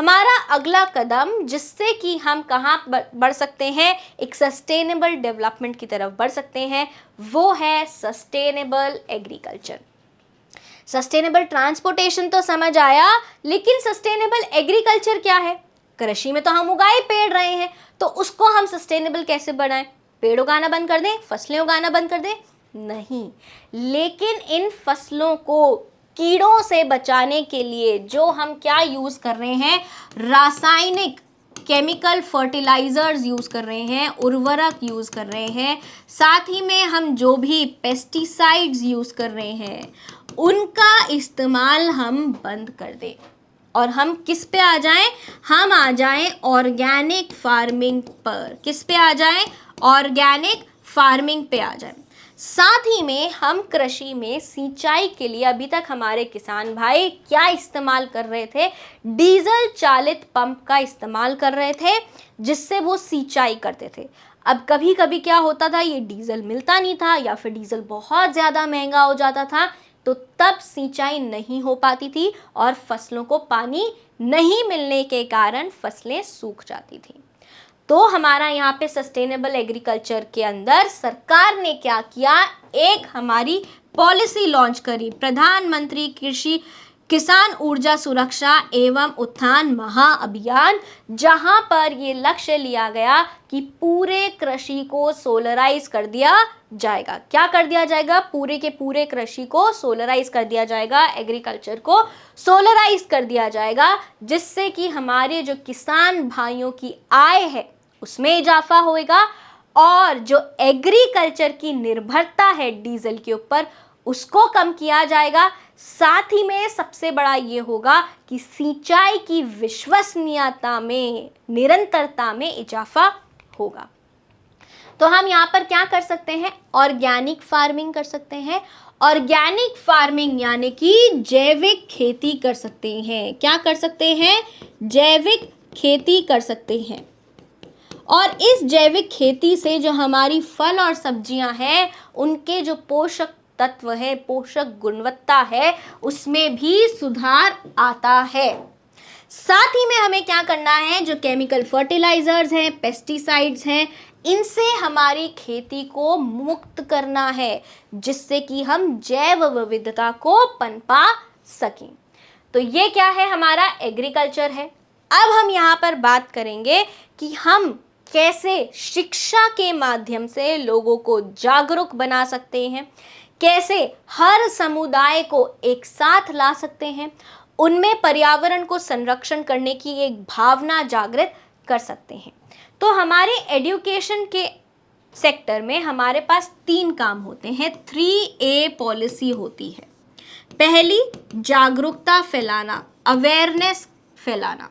हमारा अगला कदम जिससे कि हम कहाँ बढ़ सकते हैं, एक सस्टेनेबल डेवलपमेंट की तरफ बढ़ सकते हैं, वो है सस्टेनेबल एग्रीकल्चर। सस्टेनेबल ट्रांसपोर्टेशन तो समझ आया, लेकिन सस्टेनेबल एग्रीकल्चर क्या है? कृषि में तो हम उगाए पेड़ रहे हैं, तो उसको हम सस्टेनेबल कैसे बनाएं? पेड़ उगाना बंद कर दें, फसलें उगाना बंद कर दें? नहीं, लेकिन इन फसलों को कीड़ों से बचाने के लिए जो हम क्या यूज कर रहे हैं, रासायनिक केमिकल फर्टिलाइजर्स यूज कर रहे हैं, उर्वरक यूज कर रहे हैं, साथ ही में हम जो भी पेस्टिसाइड्स यूज कर रहे हैं उनका इस्तेमाल हम बंद कर दें और हम किस पे आ जाएं? हम आ जाएं ऑर्गेनिक फार्मिंग पर। किस पे आ जाएं? ऑर्गेनिक फार्मिंग पे आ जाएं। साथ ही में हम कृषि में सिंचाई के लिए अभी तक हमारे किसान भाई क्या इस्तेमाल कर रहे थे? डीजल चालित पंप का इस्तेमाल कर रहे थे, जिससे वो सिंचाई करते थे। अब कभी कभी क्या होता था, ये डीजल मिलता नहीं था या फिर डीजल बहुत ज़्यादा महंगा हो जाता था, तो तब सिंचाई नहीं हो पाती थी और फसलों को पानी नहीं मिलने के कारण फसलें सूख जाती थी। तो हमारा यहाँ पे सस्टेनेबल एग्रीकल्चर के अंदर सरकार ने क्या किया, एक हमारी पॉलिसी लॉन्च करी, प्रधानमंत्री कृषि किसान ऊर्जा सुरक्षा एवं उत्थान महाअभियान, जहां पर ये लक्ष्य लिया गया कि पूरे कृषि को सोलराइज कर दिया जाएगा। क्या कर दिया जाएगा? पूरे के पूरे कृषि को सोलराइज कर दिया जाएगा, एग्रीकल्चर को सोलराइज कर दिया जाएगा, जिससे कि हमारे जो किसान भाइयों की आय है उसमें इजाफा होएगा और जो एग्रीकल्चर की निर्भरता है डीजल के ऊपर उसको कम किया जाएगा। साथ ही में सबसे बड़ा ये होगा कि सिंचाई की विश्वसनीयता में, निरंतरता में इजाफा होगा। तो हम यहाँ पर क्या कर सकते हैं? ऑर्गेनिक फार्मिंग कर सकते हैं। ऑर्गेनिक फार्मिंग यानी कि जैविक खेती कर सकते हैं। क्या कर सकते हैं? जैविक खेती कर सकते हैं। और इस जैविक खेती से जो हमारी फल और सब्जियां हैं उनके जो पोषक तत्व है, पोषक गुणवत्ता है, उसमें भी सुधार आता है। साथ ही में हमें क्या करना है, जो केमिकल फर्टिलाइजर्स हैं, पेस्टिसाइड्स हैं, इनसे हमारी खेती को मुक्त करना है, जिससे कि हम जैव विविधता को पनपा सकें। तो ये क्या है? हमारा एग्रीकल्चर है। अब हम यहाँ पर बात करेंगे कि हम कैसे शिक्षा के माध्यम से लोगों को जागरूक बना सकते हैं, कैसे हर समुदाय को एक साथ ला सकते हैं, उनमें पर्यावरण को संरक्षण करने की एक भावना जागृत कर सकते हैं। तो हमारे एजुकेशन के सेक्टर में हमारे पास 3 काम होते हैं, 3A पॉलिसी होती है। पहली, जागरूकता फैलाना, अवेयरनेस फैलाना।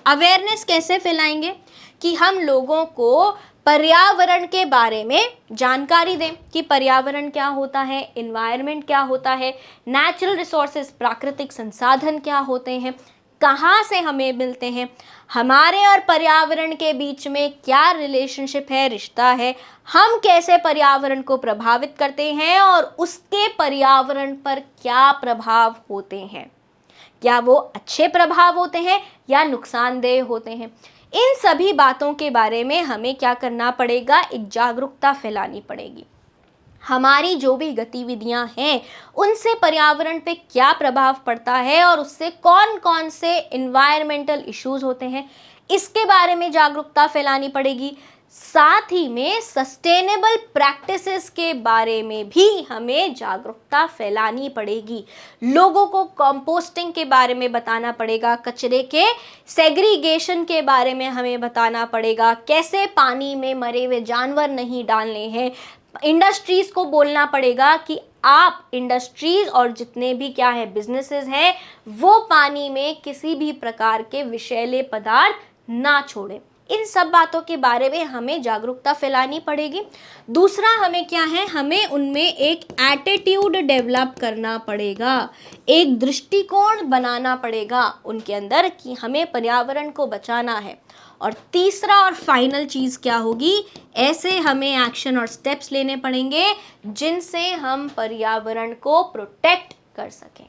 अवेयरनेस कैसे फैलाएंगे? कि हम लोगों को पर्यावरण के बारे में जानकारी दें कि पर्यावरण क्या होता है, एनवायरनमेंट क्या होता है, नेचुरल रिसोर्सेज, प्राकृतिक संसाधन क्या होते हैं, कहाँ से हमें मिलते हैं, हमारे और पर्यावरण के बीच में क्या रिलेशनशिप है, रिश्ता है, हम कैसे पर्यावरण को प्रभावित करते हैं और उसके पर्यावरण पर क्या प्रभाव होते हैं, क्या वो अच्छे प्रभाव होते हैं या नुकसानदेह होते हैं। इन सभी बातों के बारे में हमें क्या करना पड़ेगा? एक जागरूकता फैलानी पड़ेगी। हमारी जो भी गतिविधियां हैं उनसे पर्यावरण पे क्या प्रभाव पड़ता है और उससे कौन कौन से एनवायरमेंटल इश्यूज होते हैं, इसके बारे में जागरूकता फैलानी पड़ेगी। साथ ही में सस्टेनेबल प्रैक्टिसेस के बारे में भी हमें जागरूकता फैलानी पड़ेगी। लोगों को कंपोस्टिंग के बारे में बताना पड़ेगा, कचरे के सेग्रीगेशन के बारे में हमें बताना पड़ेगा, कैसे पानी में मरे हुए जानवर नहीं डालने हैं। इंडस्ट्रीज को बोलना पड़ेगा कि आप इंडस्ट्रीज और जितने भी क्या है बिजनेसेस हैं वो पानी में किसी भी प्रकार के विषैले पदार्थ ना छोड़ें। इन सब बातों के बारे में हमें जागरूकता फैलानी पड़ेगी। दूसरा हमें क्या है, हमें उनमें एक एटीट्यूड डेवलप करना पड़ेगा, एक दृष्टिकोण बनाना पड़ेगा उनके अंदर कि हमें पर्यावरण को बचाना है। और तीसरा और फाइनल चीज़ क्या होगी, ऐसे हमें एक्शन और स्टेप्स लेने पड़ेंगे जिनसे हम पर्यावरण को प्रोटेक्ट कर सकें।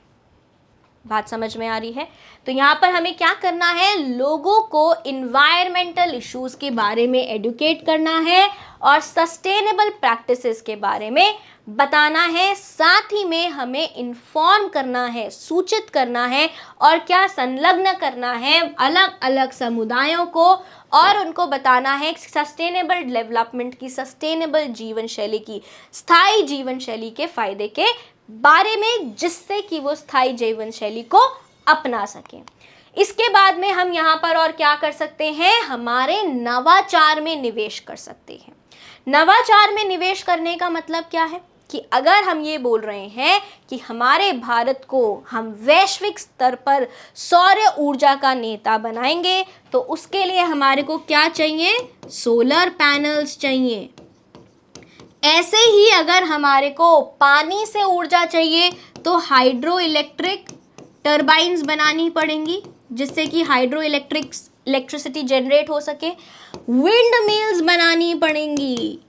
बात समझ में आ रही है? तो यहाँ पर हमें क्या करना है, लोगों को इन्वायरमेंटल इश्यूज के बारे में एडुकेट करना है और सस्टेनेबल प्रैक्टिसेस के बारे में बताना है। साथ ही में हमें इन्फॉर्म करना है, सूचित करना है और क्या संलग्न करना है अलग अलग समुदायों को, और उनको बताना है सस्टेनेबल डेवलपमेंट की, सस्टेनेबल जीवन शैली की, स्थायी जीवन शैली के फायदे के बारे में, जिससे कि वो स्थायी जीवन शैली को अपना सकें। इसके बाद में हम यहाँ पर और क्या कर सकते हैं, हमारे नवाचार में निवेश कर सकते हैं। नवाचार में निवेश करने का मतलब क्या है कि अगर हम ये बोल रहे हैं कि हमारे भारत को हम वैश्विक स्तर पर सौर ऊर्जा का नेता बनाएंगे, तो उसके लिए हमारे को क्या चाहिए, सोलर पैनल्स चाहिए। ऐसे ही अगर हमारे को पानी से ऊर्जा चाहिए तो हाइड्रो इलेक्ट्रिक टर्बाइन्स बनानी पड़ेंगी, जिससे कि हाइड्रो इलेक्ट्रिसिटी जनरेट हो सके। विंड मिल्स बनानी पड़ेंगी।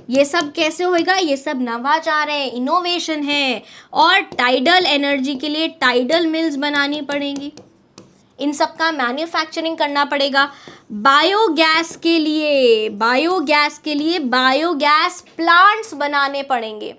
ये सब कैसे होएगा, ये सब नवाचार है, इनोवेशन है। और टाइडल एनर्जी के लिए टाइडल मिल्स बनानी पड़ेंगी, इन सब का मैन्युफैक्चरिंग करना पड़ेगा। बायोगैस के लिए बायोगैस प्लांट्स बनाने पड़ेंगे।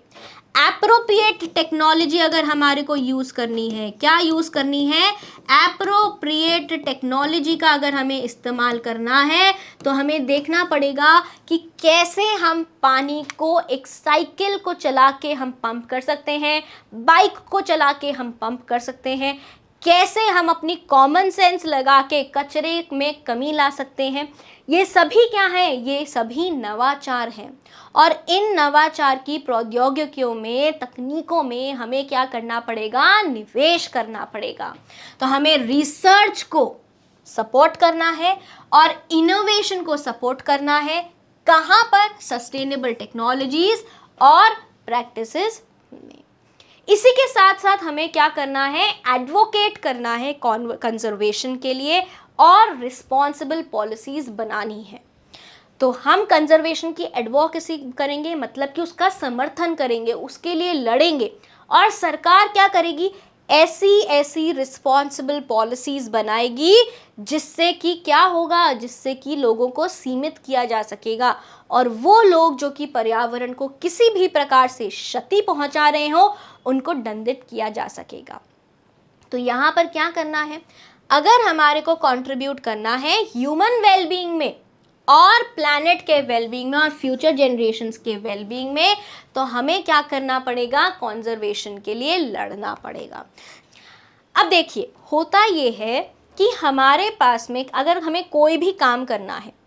एप्रोप्रिएट टेक्नोलॉजी अगर हमारे को यूज़ करनी है, क्या यूज़ करनी है, एप्रोप्रिएट टेक्नोलॉजी का अगर हमें इस्तेमाल करना है तो हमें देखना पड़ेगा कि कैसे हम पानी को एक साइकिल को चला के हम पंप कर सकते हैं, बाइक को चला के हम पंप कर सकते हैं, कैसे हम अपनी कॉमन सेंस लगा के कचरे में कमी ला सकते हैं। ये सभी क्या है, ये सभी नवाचार हैं। और इन नवाचार की प्रौद्योगिकियों में, तकनीकों में हमें क्या करना पड़ेगा, निवेश करना पड़ेगा। तो हमें रिसर्च को सपोर्ट करना है और इनोवेशन को सपोर्ट करना है। कहाँ पर, सस्टेनेबल टेक्नोलॉजीज और प्रैक्टिसेस में। इसी के साथ साथ हमें क्या करना है, एडवोकेट करना है कंजर्वेशन के लिए और रिस्पॉन्सिबल पॉलिसीज बनानी है। तो हम कंजर्वेशन की एडवोकेसी करेंगे, मतलब कि उसका समर्थन करेंगे, उसके लिए लड़ेंगे। और सरकार क्या करेगी, ऐसी रिस्पॉन्सिबल पॉलिसीज बनाएगी जिससे कि क्या होगा, जिससे कि लोगों को सीमित किया जा सकेगा और वो लोग जो कि पर्यावरण को किसी भी प्रकार से क्षति पहुंचा रहे हो उनको दंडित किया जा सकेगा। तो यहाँ पर क्या करना है, अगर हमारे को कंट्रीब्यूट करना है ह्यूमन वेलबींग में और प्लैनेट के वेलबींग में और फ्यूचर जनरेशन्स के वेलबींग में, तो हमें क्या करना पड़ेगा, कंजर्वेशन के लिए लड़ना पड़ेगा। अब देखिए, होता ये है कि हमारे पास में अगर हमें कोई भी काम करना है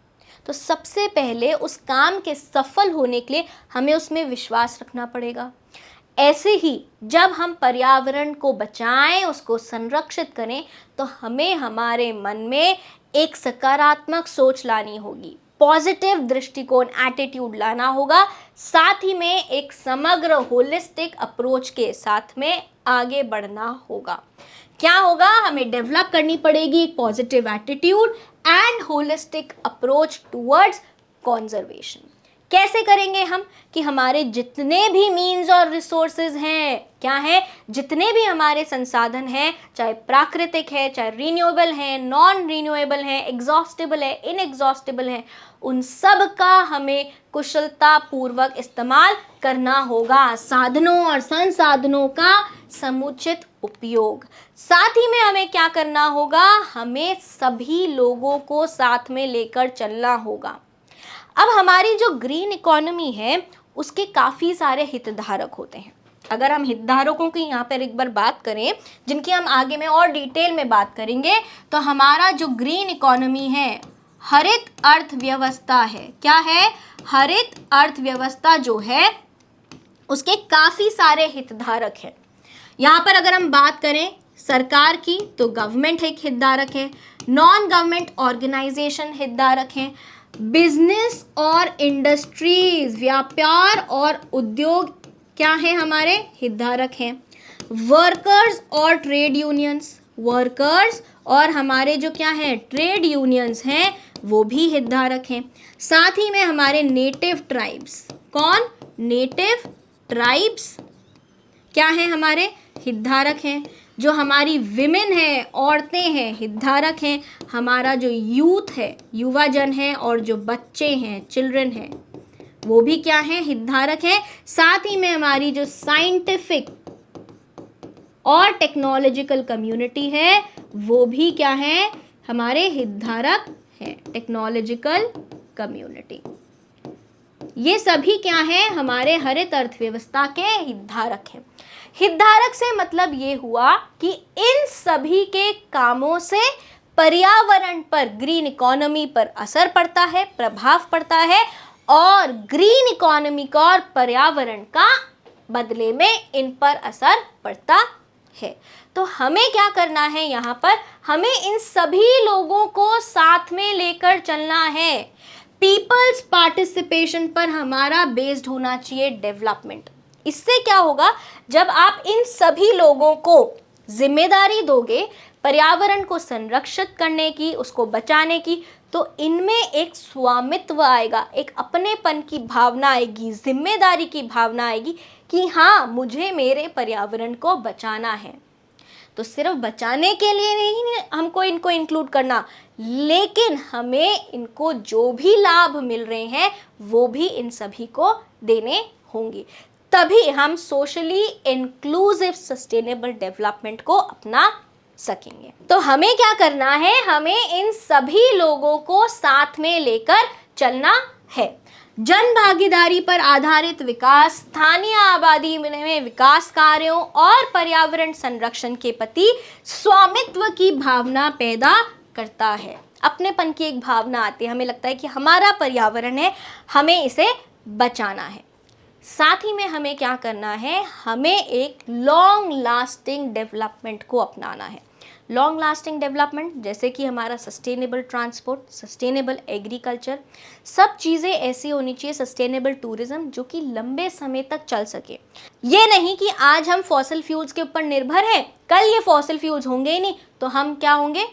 तो सबसे पहले उस काम के सफल होने के लिए हमें उसमें विश्वास रखना पड़ेगा। ऐसे ही जब हम पर्यावरण को बचाएं, उसको संरक्षित करें, तो हमें हमारे मन में एक सकारात्मक सोच लानी होगी, पॉजिटिव दृष्टिकोण, एटीट्यूड लाना होगा। साथ ही में एक समग्र होलिस्टिक अप्रोच के साथ में आगे बढ़ना होगा। क्या होगा, हमें डेवलप करनी पड़ेगी एक positive attitude and holistic approach towards conservation. कैसे करेंगे हम, कि हमारे जितने भी मीन्स और रिसोर्सेज हैं, क्या है, जितने भी हमारे संसाधन हैं, चाहे प्राकृतिक है, चाहे रिन्यूएबल है, नॉन रिन्यूएबल है, एग्जॉस्टेबल है, इनएग्जॉस्टेबल है, उन सब का हमें कुशलता पूर्वक इस्तेमाल करना होगा। साधनों और संसाधनों का समुचित उपयोग। साथ ही में हमें क्या करना होगा, हमें सभी लोगों को साथ में लेकर चलना होगा। अब हमारी जो ग्रीन इकोनॉमी है उसके काफ़ी सारे हितधारक होते हैं। अगर हम हितधारकों की यहाँ पर एक बार बात करें, जिनकी हम आगे में और डिटेल में बात करेंगे, तो हमारा जो ग्रीन इकोनॉमी है, हरित अर्थव्यवस्था है, क्या है, हरित अर्थव्यवस्था जो है उसके काफ़ी सारे हितधारक हैं। यहाँ पर अगर हम बात करें सरकार की, तो गवर्नमेंट एक हितधारक है, नॉन गवर्नमेंट ऑर्गेनाइजेशन हितधारक हैं, बिजनेस और इंडस्ट्रीज, व्यापार और उद्योग क्या है, हमारे हितधारक हैं, वर्कर्स और ट्रेड यूनियंस, वर्कर्स और हमारे जो क्या है ट्रेड यूनियंस हैं वो भी हितधारक हैं। साथ ही में हमारे नेटिव ट्राइब्स, कौन, नेटिव ट्राइब्स क्या है, हमारे हितधारक हैं। जो हमारी विमेन है, औरतें हैं, हितधारक हैं, हमारा जो यूथ है, युवाजन है, और जो बच्चे हैं, चिल्ड्रन हैं, वो भी क्या है, हितधारक है। साथ ही में हमारी जो साइंटिफिक और टेक्नोलॉजिकल कम्युनिटी है वो भी क्या है, हमारे हितधारक है, टेक्नोलॉजिकल कम्युनिटी। ये सभी क्या है, हमारे हरित अर्थव्यवस्था के हितधारक हैं। हितधारक से मतलब ये हुआ कि इन सभी के कामों से पर्यावरण पर, ग्रीन इकोनॉमी पर असर पड़ता है, प्रभाव पड़ता है, और ग्रीन इकोनॉमी का और पर्यावरण का बदले में इन पर असर पड़ता है। तो हमें क्या करना है, यहाँ पर हमें इन सभी लोगों को साथ में लेकर चलना है। पीपल्स पार्टिसिपेशन पर हमारा बेस्ड होना चाहिए डेवलपमेंट। इससे क्या होगा, जब आप इन सभी लोगों को जिम्मेदारी दोगे पर्यावरण को संरक्षित करने की, उसको बचाने की, तो इनमें एक स्वामित्व आएगा, एक अपनेपन की भावना आएगी, जिम्मेदारी की भावना आएगी कि हाँ, मुझे मेरे पर्यावरण को बचाना है। तो सिर्फ बचाने के लिए नहीं हमको इनको इंक्लूड करना, लेकिन हमें इनको जो भी लाभ मिल रहे हैं वो भी इन सभी को देने होंगे, तभी हम सोशली इंक्लूसिव सस्टेनेबल डेवलपमेंट को अपना सकेंगे। तो हमें क्या करना है, हमें इन सभी लोगों को साथ में लेकर चलना है। जन भागीदारी पर आधारित विकास स्थानीय आबादी में विकास कार्यों और पर्यावरण संरक्षण के प्रति स्वामित्व की भावना पैदा करता है। अपनेपन की एक भावना आती है, हमें लगता है कि हमारा पर्यावरण है, हमें इसे बचाना है। साथ ही में हमें क्या करना है, हमें एक लॉन्ग लास्टिंग डेवलपमेंट को अपनाना है। लॉन्ग लास्टिंग डेवलपमेंट जैसे कि हमारा सस्टेनेबल ट्रांसपोर्ट, सस्टेनेबल एग्रीकल्चर, सब चीज़ें ऐसी होनी चाहिए, सस्टेनेबल टूरिज्म, जो कि लंबे समय तक चल सके। ये नहीं कि आज हम फॉसिल फ्यूल्स के ऊपर निर्भर हैं, कल ये फॉसिल फ्यूल्स होंगे ही नहीं तो हम क्या होंगे,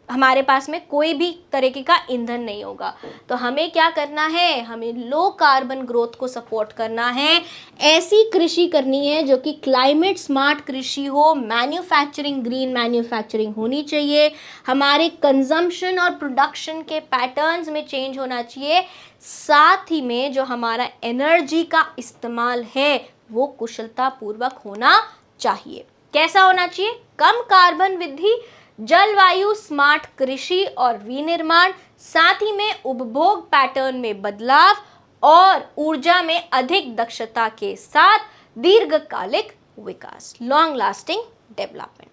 हमारे पास में कोई भी तरीके का ईंधन नहीं होगा। तो हमें क्या करना है, हमें लो कार्बन ग्रोथ को सपोर्ट करना है, ऐसी कृषि करनी है जो कि क्लाइमेट स्मार्ट कृषि हो, मैन्युफैक्चरिंग ग्रीन मैन्युफैक्चरिंग होनी चाहिए, हमारे कंजम्पशन और प्रोडक्शन के पैटर्न्स में चेंज होना चाहिए। साथ ही में जो हमारा एनर्जी का इस्तेमाल है वो कुशलतापूर्वक होना चाहिए। कैसा होना चाहिए, कम कार्बन वृद्धि, जलवायु स्मार्ट कृषि और विनिर्माण, साथ ही में उपभोग पैटर्न में बदलाव और ऊर्जा में अधिक दक्षता के साथ दीर्घकालिक विकास, लॉन्ग लास्टिंग डेवलपमेंट।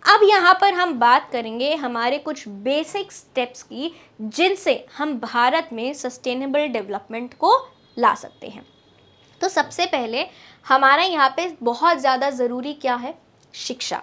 अब यहाँ पर हम बात करेंगे हमारे कुछ बेसिक स्टेप्स की, जिनसे हम भारत में सस्टेनेबल डेवलपमेंट को ला सकते हैं। तो सबसे पहले हमारा यहाँ पे बहुत ज़्यादा ज़रूरी क्या है, शिक्षा,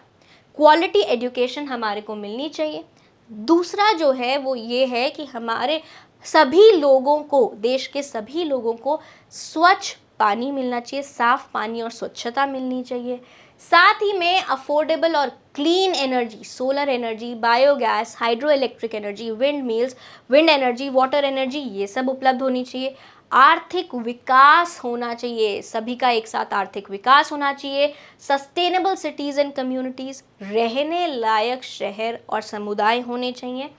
क्वालिटी एजुकेशन हमारे को मिलनी चाहिए। दूसरा जो है वो ये है कि हमारे सभी लोगों को, देश के सभी लोगों को स्वच्छ पानी मिलना चाहिए, साफ पानी और स्वच्छता मिलनी चाहिए। साथ ही में अफोर्डेबल और clean energy, solar energy, biogas, hydro electric energy, wind mills, wind energy, water energy, ये सब उपलब्ध होनी चाहिए। आर्थिक विकास होना चाहिए, सभी का एक साथ आर्थिक विकास होना चाहिए। सस्टेनेबल सिटीज़ एंड कम्युनिटीज़, रहने लायक शहर और समुदाय होने चाहिए।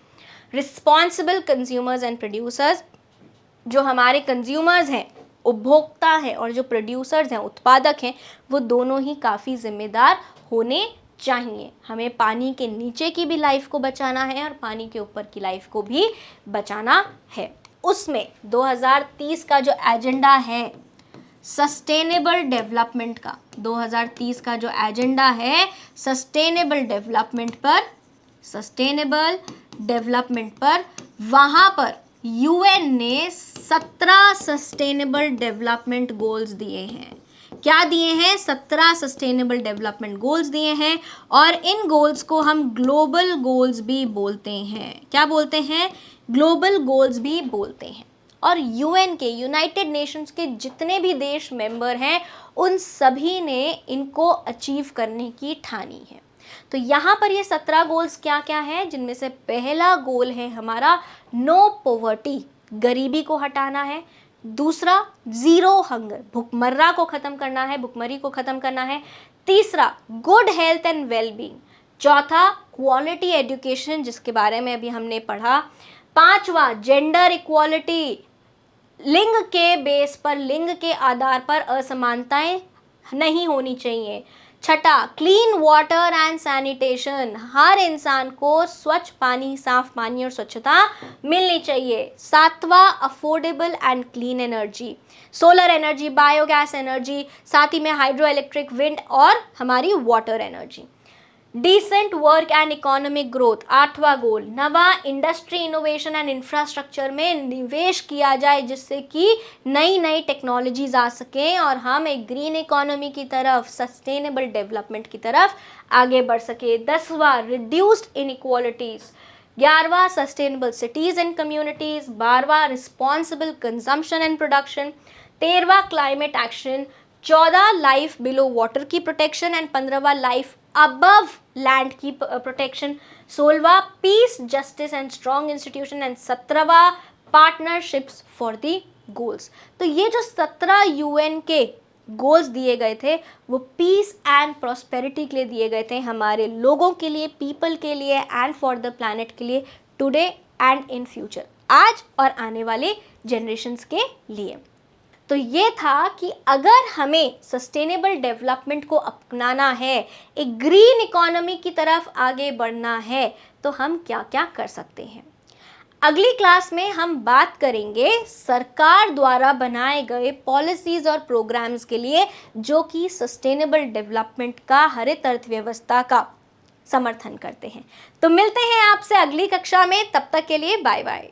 रिस्पॉन्सिबल कंज्यूमर्स एंड प्रोड्यूसर्स, जो हमारे कंज्यूमर्स हैं, उपभोक्ता हैं, और जो प्रोड्यूसर्स हैं, उत्पादक हैं, वो दोनों ही काफ़ी जिम्मेदार होने चाहिए। हमें पानी के नीचे की भी लाइफ को बचाना है और पानी के ऊपर की लाइफ को भी बचाना है। उसमें 2030 का जो एजेंडा है सस्टेनेबल डेवलपमेंट का, 2030 का जो एजेंडा है सस्टेनेबल डेवलपमेंट पर, वहाँ पर यूएन ने 17 सस्टेनेबल डेवलपमेंट गोल्स दिए हैं। क्या दिए हैं, 17 सस्टेनेबल डेवलपमेंट गोल्स दिए हैं, और इन गोल्स को हम ग्लोबल गोल्स भी बोलते हैं। क्या बोलते हैं, ग्लोबल गोल्स भी बोलते हैं। और यूएन के, यूनाइटेड नेशंस के जितने भी देश मेंबर हैं, उन सभी ने इनको अचीव करने की ठानी है। तो यहाँ पर ये 17 गोल्स क्या क्या हैं, जिनमें से पहला गोल है हमारा नो पॉवर्टी, गरीबी को हटाना है। दूसरा ज़ीरो हंगर, भुखमर्रा को ख़त्म करना है, भुखमरी को ख़त्म करना है। तीसरा गुड हेल्थ एंड वेलबींग। चौथा क्वालिटी एजुकेशन, जिसके बारे में अभी हमने पढ़ा। पांचवा जेंडर इक्वालिटी, लिंग के बेस पर, लिंग के आधार पर असमानताएं नहीं होनी चाहिए। छठा क्लीन वाटर एंड सैनिटेशन, हर इंसान को स्वच्छ पानी, साफ पानी और स्वच्छता मिलनी चाहिए। सातवां affordable and clean energy, solar energy, biogas energy, साथ ही में हाइड्रो इलेक्ट्रिक, विंड और हमारी water energy. Decent work and economic growth, आठवां गोल, नवा इंडस्ट्री, इनोवेशन एंड इंफ्रास्ट्रक्चर में निवेश किया जाए जिससे कि नई नई टेक्नोलॉजीज आ सकें और हम एक ग्रीन इकोनॉमी की तरफ, सस्टेनेबल डेवलपमेंट की तरफ आगे बढ़ सके। 10वां रिड्यूस्ड इनइक्वालिटीज। 11वां सस्टेनेबल सिटीज एंड कम्युनिटीज। 12वां रिस्पॉन्सिबल कंजम्पशन एंड प्रोडक्शन। 13वां climate action. 14 life below water की प्रोटेक्शन एंड 15वां लाइफ अबव लैंड की प्रोटेक्शन। 16वां peace, justice and strong institution and 17वां पार्टनरशिप्स फॉर दी गोल्स। तो ये जो 17 यूएन के गोल्स दिए गए थे वो पीस एंड प्रॉस्पेरिटी के लिए दिए गए थे, हमारे लोगों के लिए, पीपल के लिए एंड फॉर द प्लैनेट के लिए, टुडे एंड इन फ्यूचर, आज और आने वाले जनरेशन्स के लिए। तो ये था कि अगर हमें सस्टेनेबल डेवलपमेंट को अपनाना है, एक ग्रीन इकोनॉमी की तरफ आगे बढ़ना है, तो हम क्या क्या कर सकते हैं। अगली क्लास में हम बात करेंगे सरकार द्वारा बनाए गए पॉलिसीज और प्रोग्राम्स के लिए जो कि सस्टेनेबल डेवलपमेंट का, हरित अर्थव्यवस्था का समर्थन करते हैं। तो मिलते हैं आपसे अगली कक्षा में, तब तक के लिए बाय बाय।